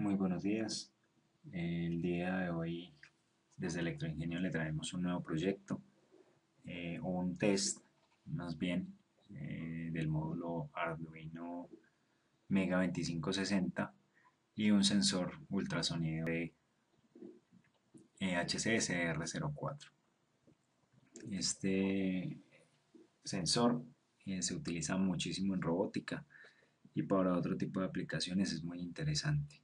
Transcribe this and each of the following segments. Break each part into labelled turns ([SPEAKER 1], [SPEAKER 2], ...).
[SPEAKER 1] Muy buenos días. El día de hoy desde Electroingenio le traemos un nuevo proyecto o un test más bien del módulo Arduino Mega 2560 y un sensor ultrasonido de HCSR04. Este sensor se utiliza muchísimo en robótica y para otro tipo de aplicaciones es muy interesante.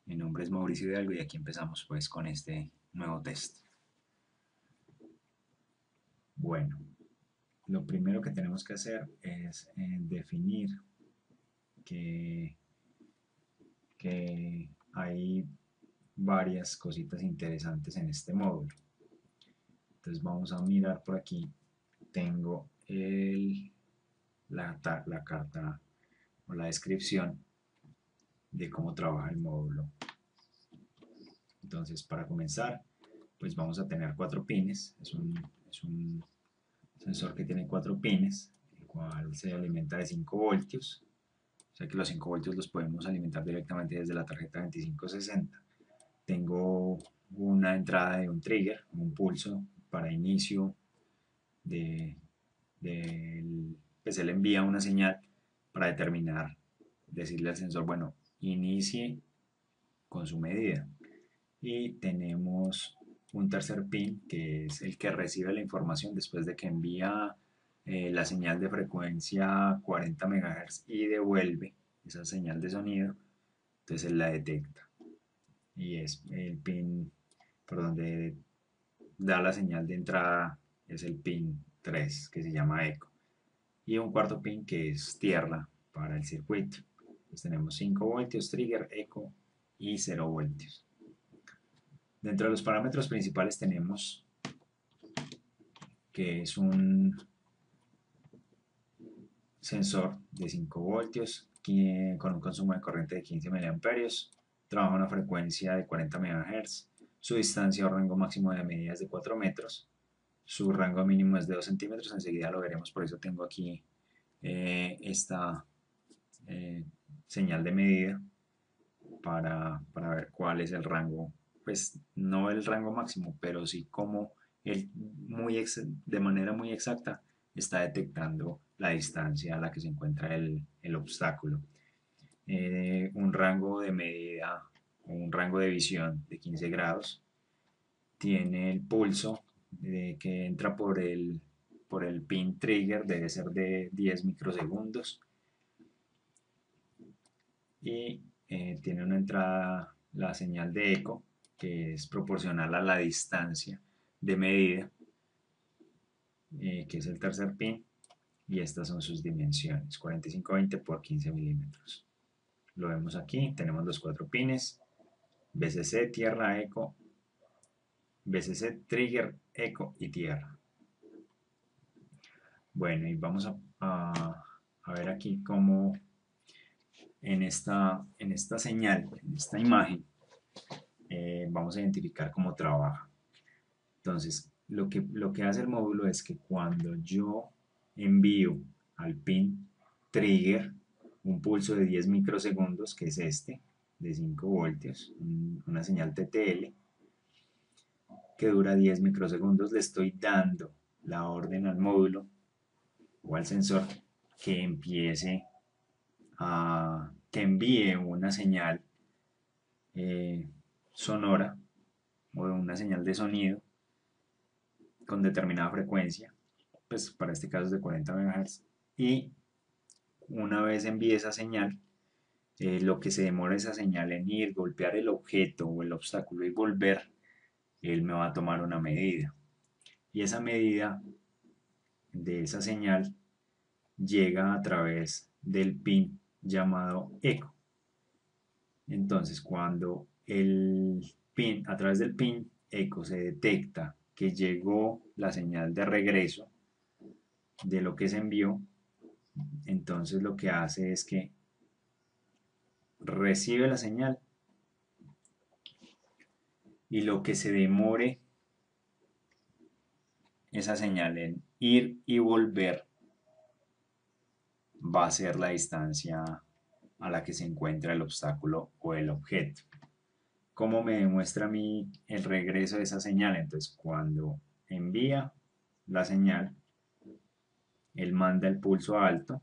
[SPEAKER 1] Mi nombre es Mauricio Hidalgo y aquí empezamos pues con este nuevo test. Bueno, lo primero que tenemos que hacer es definir que, que hay varias cositas interesantes en este módulo. Entonces vamos a mirar por aquí. Tengo la carta o la descripción de cómo trabaja el módulo. Entonces para comenzar, pues vamos a tener 4 pines. Es un sensor que tiene 4 pines, el cual se alimenta de 5 voltios. O sea que los 5 voltios los podemos alimentar directamente desde la tarjeta 2560. Tengo una entrada de un trigger, un pulso para inicio pues él envía una señal para determinar, decirle al sensor, bueno, inicie con su medida. Y tenemos un tercer pin que es el que recibe la información después de que envía la señal de frecuencia 40 MHz y devuelve esa señal de sonido. Entonces él la detecta y es el pin por donde da la señal de entrada, es el pin 3 que se llama eco, y un cuarto pin que es tierra para el circuito. Entonces tenemos 5 voltios trigger, eco y 0 voltios. Dentro de los parámetros principales tenemos que es un sensor de 5 voltios con un consumo de corriente de 15 miliamperios, trabaja a una frecuencia de 40 MHz, su distancia o rango máximo de medida es de 4 metros, su rango mínimo es de 2 centímetros, enseguida lo veremos, por eso tengo aquí esta señal de medida para ver cuál es el rango, pues no el rango máximo, pero sí como él de manera muy exacta está detectando la distancia a la que se encuentra el obstáculo. Un rango de medida o un rango de visión de 15 grados. Tiene el pulso que entra por el pin trigger, debe ser de 10 microsegundos. Y tiene una entrada, la señal de eco, que es proporcional a la distancia de medida, que es el tercer pin, y estas son sus dimensiones, 4520 por 15 milímetros. Lo vemos aquí, tenemos los 4 pines, VCC, tierra, eco, VCC, trigger, eco y tierra. Bueno, y vamos a ver aquí cómo en esta señal, en esta imagen, vamos a identificar cómo trabaja. Entonces, lo que hace el módulo es que cuando yo envío al pin trigger un pulso de 10 microsegundos, que es este, de 5 voltios, una señal TTL, que dura 10 microsegundos, le estoy dando la orden al módulo o al sensor que que envíe una señal sonora o una señal de sonido con determinada frecuencia, pues para este caso es de 40 MHz, y una vez envíe esa señal, lo que se demora esa señal en ir, golpear el objeto o el obstáculo y volver, él me va a tomar una medida. Y esa medida de esa señal llega a través del pin llamado eco. Entonces, cuando a través del pin eco se detecta que llegó la señal de regreso de lo que se envió, entonces lo que hace es que recibe la señal y lo que se demore esa señal en ir y volver va a ser la distancia a la que se encuentra el obstáculo o el objeto. ¿Cómo me demuestra a mí el regreso de esa señal? Entonces, cuando envía la señal, él manda el pulso alto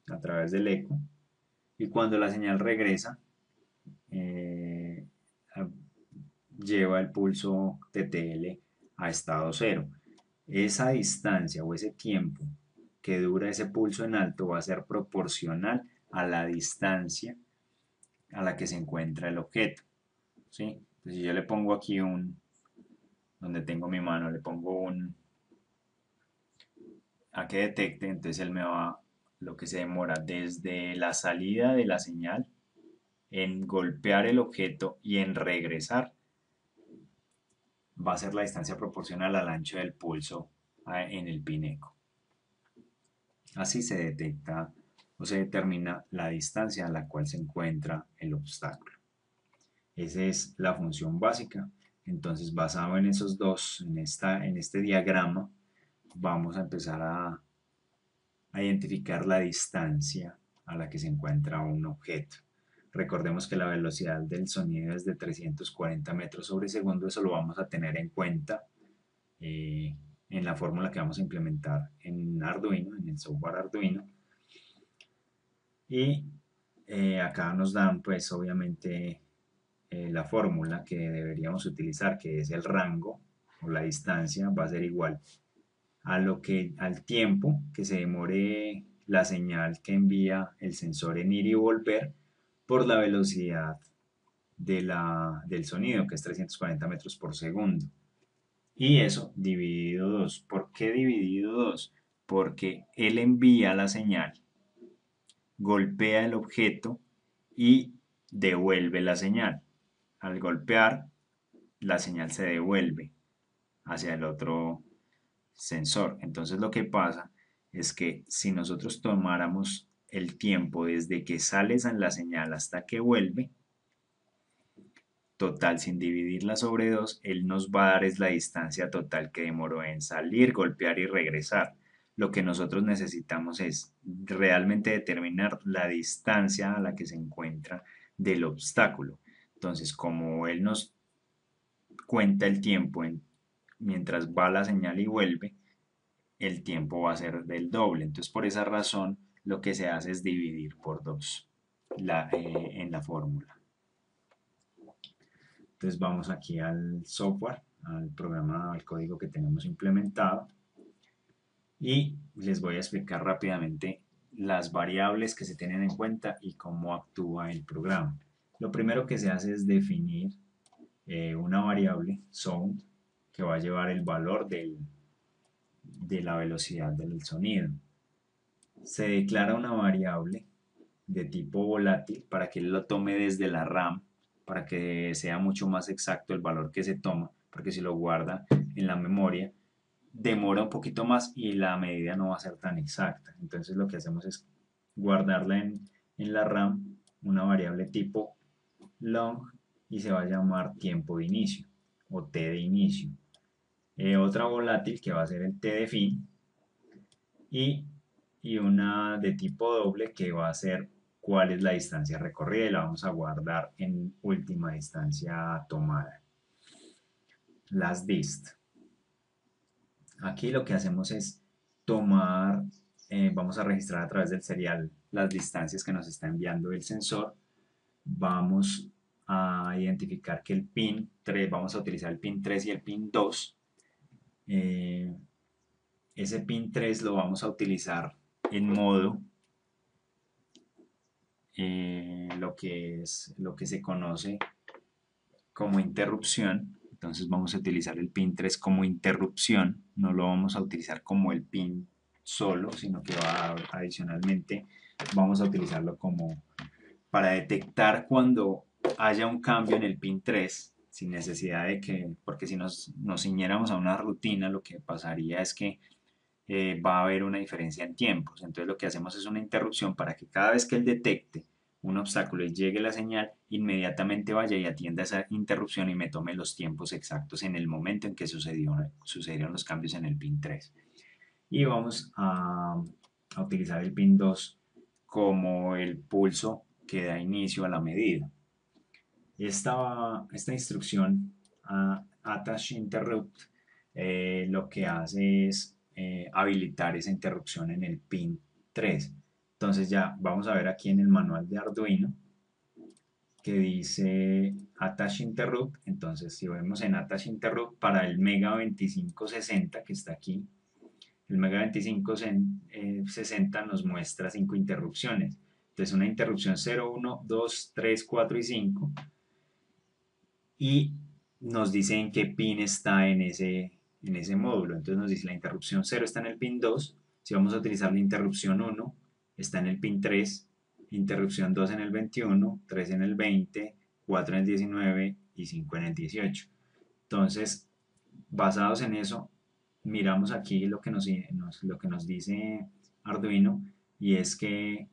[SPEAKER 1] a través del eco y cuando la señal regresa, eh, lleva el pulso TTL a estado cero. Esa distancia o ese tiempo que dura ese pulso en alto va a ser proporcional a la distancia a la que se encuentra el objeto. ¿Sí? Entonces, si yo le pongo aquí donde tengo mi mano, le pongo a que detecte, entonces él me va, lo que se demora desde la salida de la señal en golpear el objeto y en regresar, va a ser la distancia proporcional al ancho del pulso en el pineco. Así se detecta o se determina la distancia a la cual se encuentra el obstáculo. Esa es la función básica. Entonces, basado en esos dos, en este diagrama, vamos a empezar a identificar la distancia a la que se encuentra un objeto. Recordemos que la velocidad del sonido es de 340 metros sobre segundo, eso lo vamos a tener en cuenta eh, en la fórmula que vamos a implementar en Arduino, en el software Arduino. Y acá nos dan pues obviamente la fórmula que deberíamos utilizar, que es el rango o la distancia, va a ser igual al tiempo que se demore la señal que envía el sensor en ir y volver por la velocidad del sonido, que es 340 metros por segundo. Y eso dividido 2. ¿Por qué dividido 2? Porque él envía la señal, golpea el objeto y devuelve la señal. Al golpear, la señal se devuelve hacia el otro sensor. Entonces lo que pasa es que si nosotros tomáramos el tiempo desde que sale la señal hasta que vuelve, total sin dividirla sobre 2, él nos va a dar es la distancia total que demoró en salir, golpear y regresar. Lo que nosotros necesitamos es realmente determinar la distancia a la que se encuentra del obstáculo. Entonces, como él nos cuenta el tiempo mientras va la señal y vuelve, el tiempo va a ser del doble. Entonces, por esa razón, lo que se hace es dividir por 2 en la fórmula. Entonces, vamos aquí al software, al programa, al código que tenemos implementado. Y les voy a explicar rápidamente las variables que se tienen en cuenta y cómo actúa el programa. Lo primero que se hace es definir una variable, sound, que va a llevar el valor de la velocidad del sonido. Se declara una variable de tipo volátil para que él lo tome desde la RAM, para que sea mucho más exacto el valor que se toma, porque si lo guarda en la memoria, demora un poquito más y la medida no va a ser tan exacta. Entonces lo que hacemos es guardarla en la RAM, una variable tipo long, y se va a llamar tiempo de inicio o t de inicio. Otra volátil que va a ser el t de fin y, y una de tipo doble que va a ser cuál es la distancia recorrida y la vamos a guardar en última distancia tomada. Las dist. Aquí lo que hacemos es tomar, vamos a registrar a través del serial las distancias que nos está enviando el sensor. Vamos a identificar que el pin 3, vamos a utilizar el pin 3 y el pin 2. Ese pin 3 lo vamos a utilizar en modo lo que se conoce como interrupción. Entonces vamos a utilizar el pin 3 como interrupción, no lo vamos a utilizar como el pin solo, sino que adicionalmente vamos a utilizarlo como para detectar cuando haya un cambio en el pin 3 sin necesidad de que, porque si nos ciñéramos a una rutina, lo que pasaría es que va a haber una diferencia en tiempos. Entonces lo que hacemos es una interrupción para que cada vez que él detecte un obstáculo y llegue la señal, inmediatamente vaya y atienda esa interrupción y me tome los tiempos exactos en el momento en que sucedieron los cambios en el pin 3. Y vamos a utilizar el pin 2 como el pulso que da inicio a la medida. Esta instrucción attach interrupt lo que hace es habilitar esa interrupción en el pin 3. Entonces ya vamos a ver aquí en el manual de Arduino que dice attach interrupt. Entonces si vemos en attach interrupt para el Mega 2560 que está aquí, el Mega 2560 nos muestra 5 interrupciones. Entonces una interrupción 0, 1, 2, 3, 4 y 5 y nos dice en qué pin está en ese módulo. Entonces nos dice la interrupción 0 está en el pin 2, si vamos a utilizar la interrupción 1 está en el pin 3, interrupción 2 en el 21, 3 en el 20, 4 en el 19 y 5 en el 18. Entonces, basados en eso, miramos aquí lo que nos dice Arduino, y es que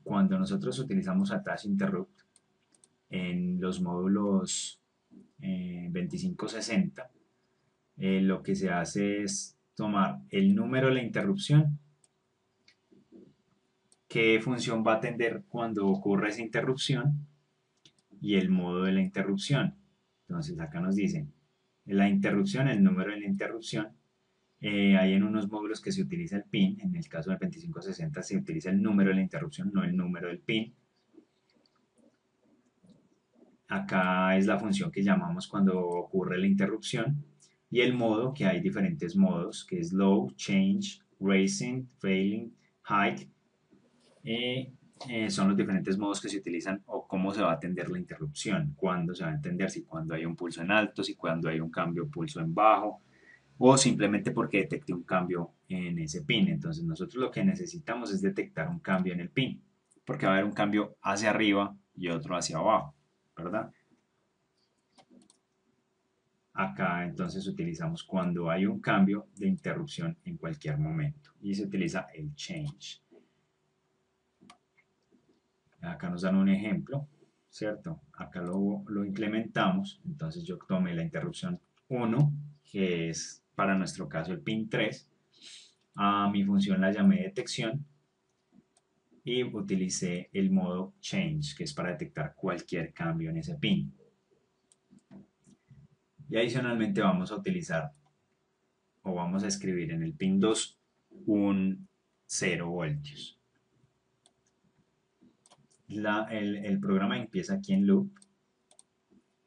[SPEAKER 1] cuando nosotros utilizamos attach interrupt en los módulos 2560, lo que se hace es tomar el número de la interrupción, qué función va a atender cuando ocurre esa interrupción y el modo de la interrupción. Entonces acá nos dicen la interrupción, el número de la interrupción. Hay en unos módulos que se utiliza el pin, en el caso del 2560 se utiliza el número de la interrupción, no el número del pin. Acá es la función que llamamos cuando ocurre la interrupción. Y el modo, que hay diferentes modos, que es low, change, raising, failing, high. Son los diferentes modos que se utilizan o cómo se va a atender la interrupción, cuándo se va a entender, si cuando hay un pulso en alto, si cuando hay un cambio pulso en bajo, o simplemente porque detecte un cambio en ese pin. Entonces nosotros lo que necesitamos es detectar un cambio en el pin, porque va a haber un cambio hacia arriba y otro hacia abajo, ¿verdad? Acá entonces utilizamos cuando hay un cambio de interrupción en cualquier momento y se utiliza el change. Acá nos dan un ejemplo, ¿cierto? Acá lo implementamos, entonces yo tomé la interrupción 1, que es para nuestro caso el pin 3, a mi función la llamé detección y utilicé el modo change, que es para detectar cualquier cambio en ese pin. Y adicionalmente vamos a utilizar o vamos a escribir en el pin 2 un 0 voltios. El programa empieza aquí en loop,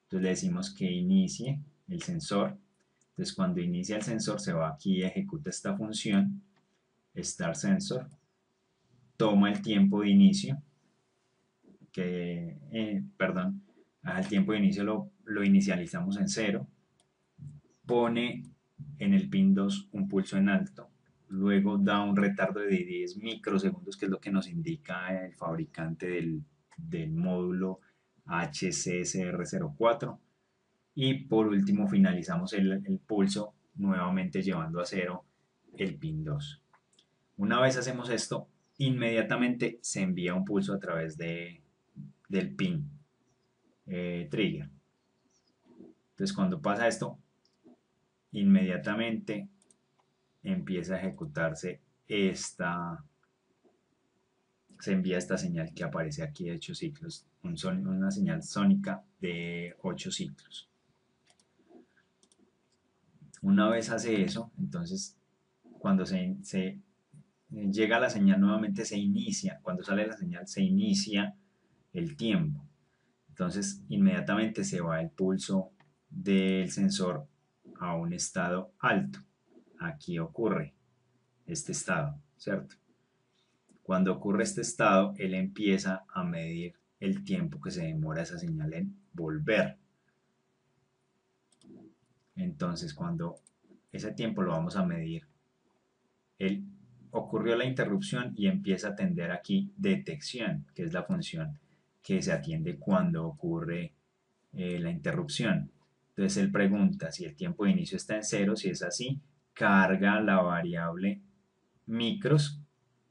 [SPEAKER 1] entonces le decimos que inicie el sensor. Entonces cuando inicia el sensor se va aquí y ejecuta esta función, start sensor, toma el tiempo de inicio, al tiempo de inicio lo inicializamos en 0, pone en el pin 2 un pulso en alto, luego da un retardo de 10 microsegundos, que es lo que nos indica el fabricante del módulo HCSR04, y por último finalizamos el pulso nuevamente llevando a 0 el pin 2. Una vez hacemos esto, inmediatamente se envía un pulso a través del pin trigger. Entonces cuando pasa esto, inmediatamente empieza a ejecutarse se envía esta señal que aparece aquí de 8 ciclos, una señal sónica de 8 ciclos. Una vez hace eso, entonces cuando se llega la señal nuevamente se inicia, cuando sale la señal se inicia el tiempo. Entonces inmediatamente se va el pulso del sensor a un estado alto. Aquí ocurre este estado, ¿cierto? Cuando ocurre este estado, él empieza a medir el tiempo que se demora esa señal en volver. Entonces, cuando ese tiempo lo vamos a medir, ocurrió la interrupción y empieza a atender aquí detección, que es la función que se atiende cuando ocurre la interrupción. Entonces él pregunta si el tiempo de inicio está en 0, si es así, carga la variable micros,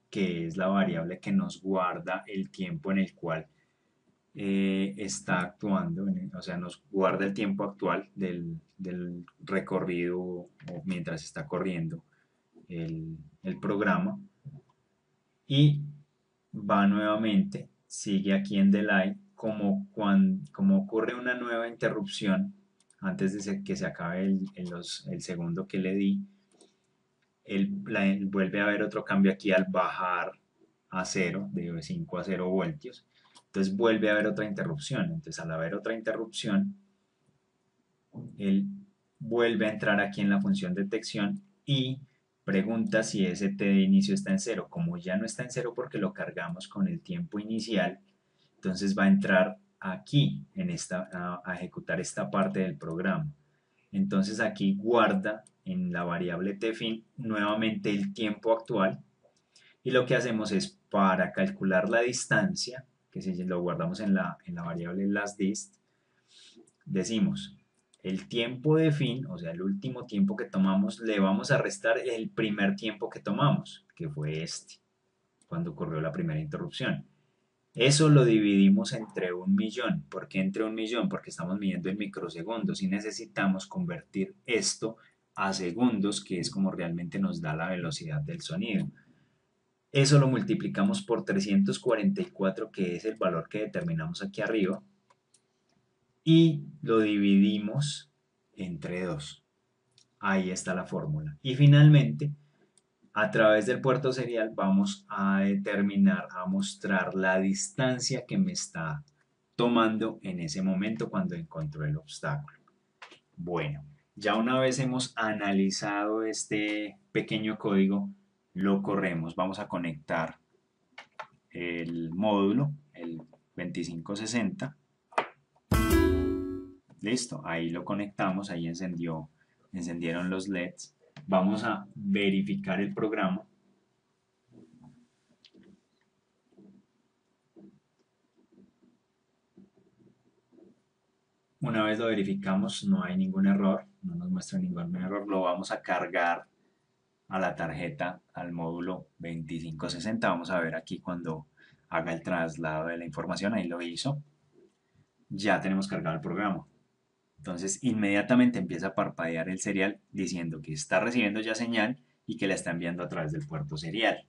[SPEAKER 1] que es la variable que nos guarda el tiempo en el cual está actuando, o sea, nos guarda el tiempo actual del recorrido o mientras está corriendo el programa, y va nuevamente, sigue aquí en delay como ocurre una nueva interrupción, antes de que se acabe el segundo que le di, vuelve a haber otro cambio aquí al bajar a 0, de 5 a 0 voltios. Entonces vuelve a haber otra interrupción. Entonces al haber otra interrupción, él vuelve a entrar aquí en la función detección y pregunta si ese t de inicio está en 0. Como ya no está en 0 porque lo cargamos con el tiempo inicial, entonces va a entrar aquí a ejecutar esta parte del programa. Entonces aquí guarda en la variable tFin nuevamente el tiempo actual y lo que hacemos es para calcular la distancia, que si lo guardamos en la variable lastDist, decimos el tiempo de fin, o sea, el último tiempo que tomamos, le vamos a restar el primer tiempo que tomamos, que fue este, cuando ocurrió la primera interrupción. Eso lo dividimos entre 1.000.000. ¿Por qué entre 1.000.000? Porque estamos midiendo en microsegundos y necesitamos convertir esto a segundos, que es como realmente nos da la velocidad del sonido. Eso lo multiplicamos por 344, que es el valor que determinamos aquí arriba, y lo dividimos entre 2. Ahí está la fórmula. Y finalmente, a través del puerto serial vamos a determinar, a mostrar la distancia que me está tomando en ese momento cuando encontró el obstáculo. Bueno, ya una vez hemos analizado este pequeño código, lo corremos. Vamos a conectar el módulo, el 2560. Listo, ahí lo conectamos, ahí encendieron los LEDs. Vamos a verificar el programa. Una vez lo verificamos, no hay ningún error, no nos muestra ningún error. Lo vamos a cargar a la tarjeta, al módulo 2560. Vamos a ver aquí cuando haga el traslado de la información, ahí lo hizo. Ya tenemos cargado el programa. Entonces, inmediatamente empieza a parpadear el serial diciendo que está recibiendo ya señal y que la está enviando a través del puerto serial.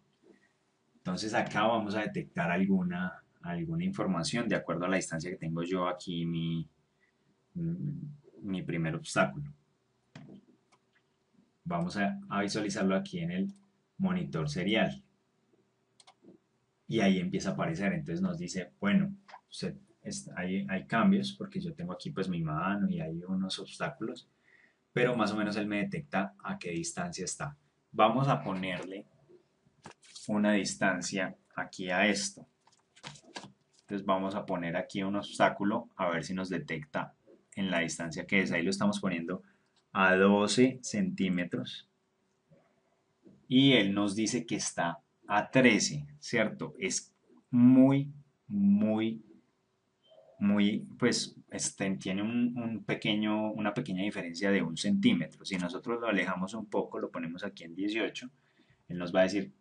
[SPEAKER 1] Entonces, acá vamos a detectar alguna información de acuerdo a la distancia que tengo yo aquí mi primer obstáculo. Vamos a visualizarlo aquí en el monitor serial. Y ahí empieza a aparecer. Entonces nos dice, bueno, hay cambios porque yo tengo aquí pues mi mano y hay unos obstáculos, pero más o menos él me detecta a qué distancia está. Vamos a ponerle una distancia aquí a esto. Entonces vamos a poner aquí un obstáculo a ver si nos detecta en la distancia que es. Ahí lo estamos poniendo a 12 centímetros y él nos dice que está a 13, ¿cierto? Es muy, muy, pues tiene una pequeña diferencia de 1 centímetro. Si nosotros lo alejamos un poco, lo ponemos aquí en 18, él nos va a decir,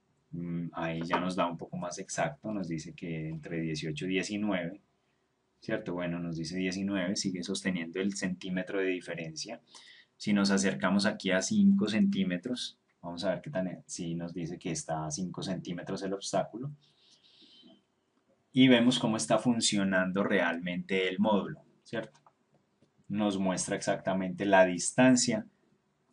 [SPEAKER 1] ahí ya nos da un poco más exacto, nos dice que entre 18 y 19, ¿cierto? Bueno, nos dice 19, sigue sosteniendo el centímetro de diferencia. Si nos acercamos aquí a 5 centímetros, vamos a ver qué tal, si nos dice que está a 5 centímetros el obstáculo. Y vemos cómo está funcionando realmente el módulo, ¿cierto? Nos muestra exactamente la distancia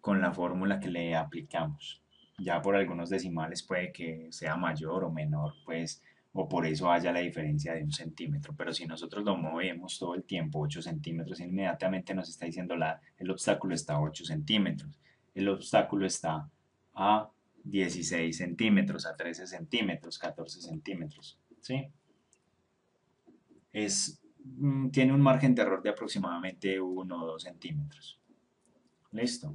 [SPEAKER 1] con la fórmula que le aplicamos. Ya por algunos decimales puede que sea mayor o menor, pues, o por eso haya la diferencia de 1 centímetro. Pero si nosotros lo movemos todo el tiempo, 8 centímetros, inmediatamente nos está diciendo el obstáculo está a 8 centímetros. El obstáculo está a 16 centímetros, a 13 centímetros, 14 centímetros. ¿Sí? Tiene un margen de error de aproximadamente 1 o 2 centímetros. Listo.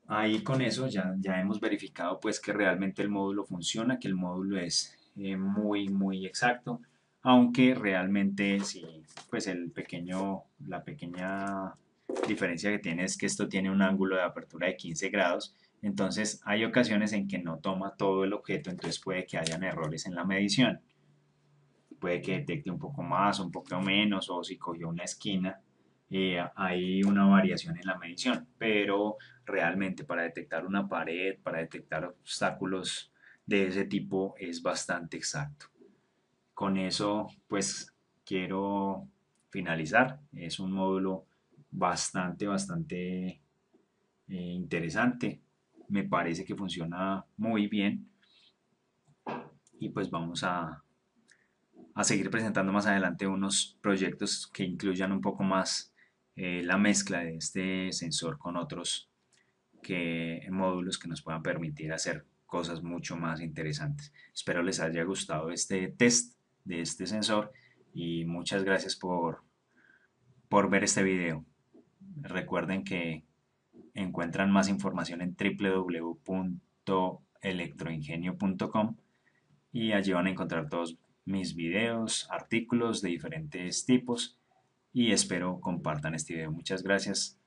[SPEAKER 1] Ahí con eso ya hemos verificado pues que realmente el módulo funciona, que el módulo es muy muy exacto, aunque realmente sí, pues la pequeña diferencia que tiene es que esto tiene un ángulo de apertura de 15 grados, entonces hay ocasiones en que no toma todo el objeto, entonces puede que hayan errores en la medición. Puede que detecte un poco más, un poco menos, o si cogió una esquina, hay una variación en la medición, pero realmente para detectar una pared, para detectar obstáculos de ese tipo es bastante exacto. Con eso pues quiero finalizar. Es un módulo bastante interesante. Me parece que funciona muy bien y pues vamos a seguir presentando más adelante unos proyectos que incluyan un poco más la mezcla de este sensor con otros módulos que nos puedan permitir hacer cosas mucho más interesantes. Espero les haya gustado este test de este sensor y muchas gracias por ver este video. Recuerden que encuentran más información en www.electroingenio.com y allí van a encontrar todos mis videos, artículos de diferentes tipos y espero compartan este video. Muchas gracias.